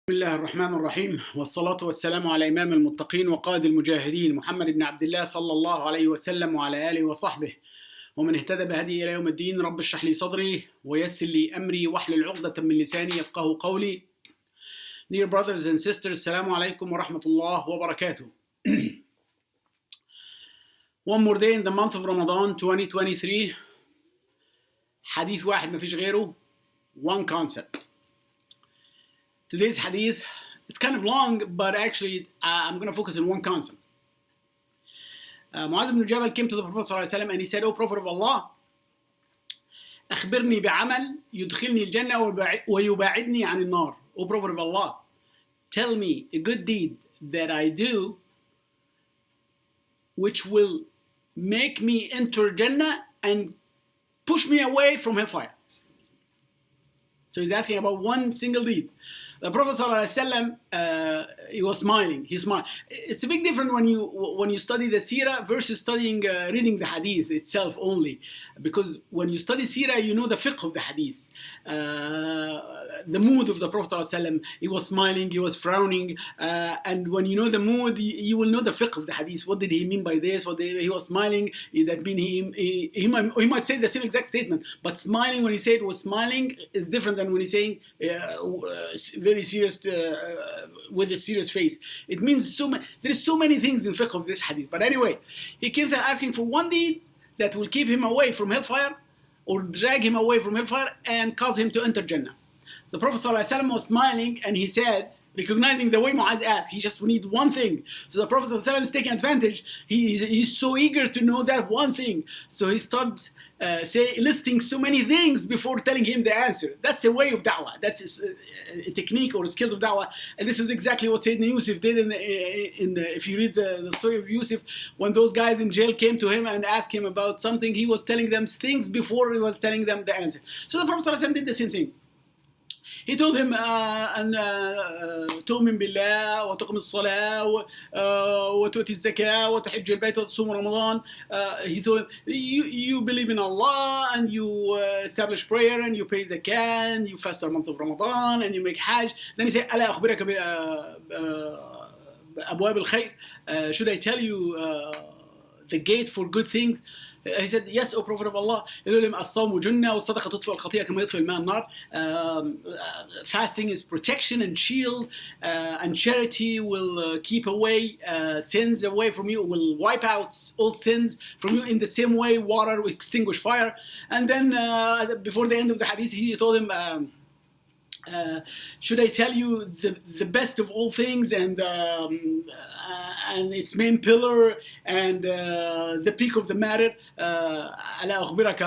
بسم الله الرحمن الرحيم والصلاة والسلام على إمام المتقين وقائد المجاهدين محمد بن عبد الله صلى الله عليه وسلم وعلى آله وصحبه ومن اهتدى بهديه إلى يوم الدين. رب اشرح لي صدري ويسر لي أمري واحلل عقدة من لساني يفقهوا قولي. Dear brothers and sisters, السلام عليكم ورحمة الله وبركاته. One more day in the month of Ramadan 2023. حديث واحد ما فيش غيره. One concept. Today's hadith, it's kind of long, but actually I'm going to focus on one concept. Muaz ibn Jabal came to the Prophet ﷺ and he said, "O Prophet of Allah, أخبرني بعمل يدخلني الجنة ويباعدني عن النار." O Prophet of Allah, tell me a good deed that I do which will make me enter Jannah and push me away from hellfire. So he's asking about one single deed. The Prophet ﷺ, he was smiling. He smiled. It's a big difference when you study the seerah versus studying reading the hadith itself only, because when you study seerah, you know the fiqh of the hadith, the mood of the Prophet ﷺ. He was smiling, he was frowning, and when you know the mood, you will know the fiqh of the hadith. What did he mean by this? He was smiling. That means he might say the same exact statement, but smiling when he said was smiling is different than when he's saying very serious with a serious face. It means there is so many things in fiqh of this hadith. But anyway, he keeps asking for one deed that will keep him away from hellfire or drag him away from hellfire and cause him to enter Jannah. The Prophet ﷺ was smiling and he said, recognizing the way Muaz asked, he just need one thing. So the Prophet ﷺ is taking advantage. He's so eager to know that one thing. So he starts listing so many things before telling him the answer. That's a way of da'wah. That's a technique or skills of da'wah. And this is exactly what Sayyidina Yusuf did if you read the story of Yusuf, when those guys in jail came to him and asked him about something, he was telling them things before he was telling them the answer. So the Prophet ﷺ did the same thing. He told him أن تؤمن بالله وتقم الصلاة وتؤتي الزكاة وتحج البيت وتصوم رمضان. He told him, you believe in Allah and you establish prayer and you pay zakah and you fast the month of Ramadan and you make hajj. Then he said, ألا أخبرك بأبواب الخير? Should I tell you the gate for good things? He said, yes, O Prophet of Allah. الصوم جنة والصدقة تطفئ الخطيئة كما يطفئ الماء النار. Fasting is protection and shield, and charity will keep away sins away from you, will wipe out old sins from you in the same way water will extinguish fire. And then before the end of the hadith, he told him, should I tell you the best of all things and its main pillar and the peak of the matter? ألا أخبرك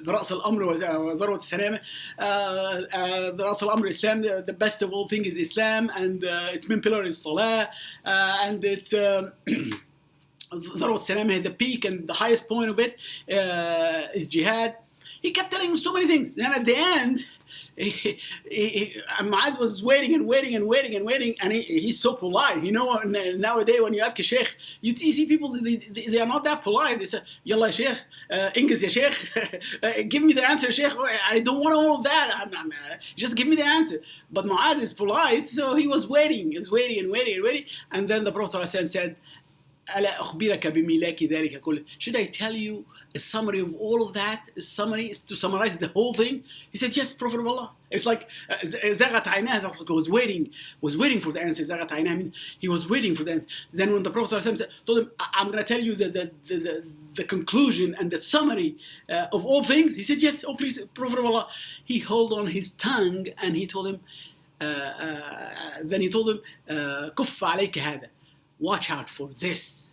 برأس الأمر وذروة السلامة. رأس الأمر Islam. The best of all things is Islam, and its main pillar is Salah, and its ذروة السلامة, the peak and the highest point of it is Jihad. He kept telling him so many things. Then at the end, Muaz was waiting, and he's so polite. You know, nowadays when you ask a sheikh, you see people, they are not that polite. They say, Yalla sheikh, Ingiz ya sheikh, give me the answer, sheikh. I don't want all of that. Just give me the answer. But Muaz is polite, so he was waiting. And then the Prophet ﷺ said, ألا أخبرك بملاك ذلك كله? Should I tell you a summary of all of that? A summary is to summarize the whole thing. He said, yes, Prophet of Allah. It's like زغت عيناه, was waiting for the answer. زغت عيناه, I mean, he was waiting for the answer. Then when the Prophet ﷺ told him, I'm going to tell you the conclusion and the summary of all things, he said, yes, oh please, Prophet of Allah. He held on his tongue and he told him, then he told him, كف عليك هذا. Watch out for this.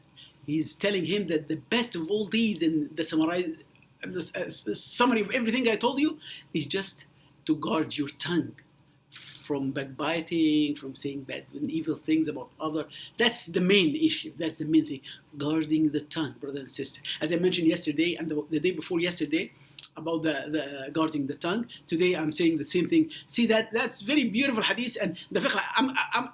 He's telling him that the best of all these and the summary of everything I told you is just to guard your tongue from backbiting, from saying bad and evil things about others. That's the main issue. That's the main thing. Guarding the tongue, brother and sister. As I mentioned yesterday and the day before yesterday, about the guarding the tongue. Today I'm saying the same thing. See that's very beautiful hadith, and the fiqh,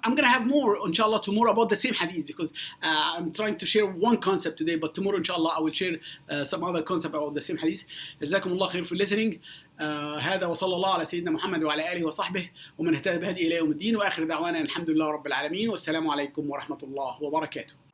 I'm gonna have more inshallah tomorrow about the same hadith, because I'm trying to share one concept today, but tomorrow inshallah I will share some other concept about the same hadith. جزاكم الله خير for listening. هذا وصلى الله على سيدنا محمد وعلى آله وصحبه ومن اهتدى بهدي إلى يوم الدين، وآخر دعوانا الحمد لله رب العالمين، والسلام عليكم ورحمة الله وبركاته.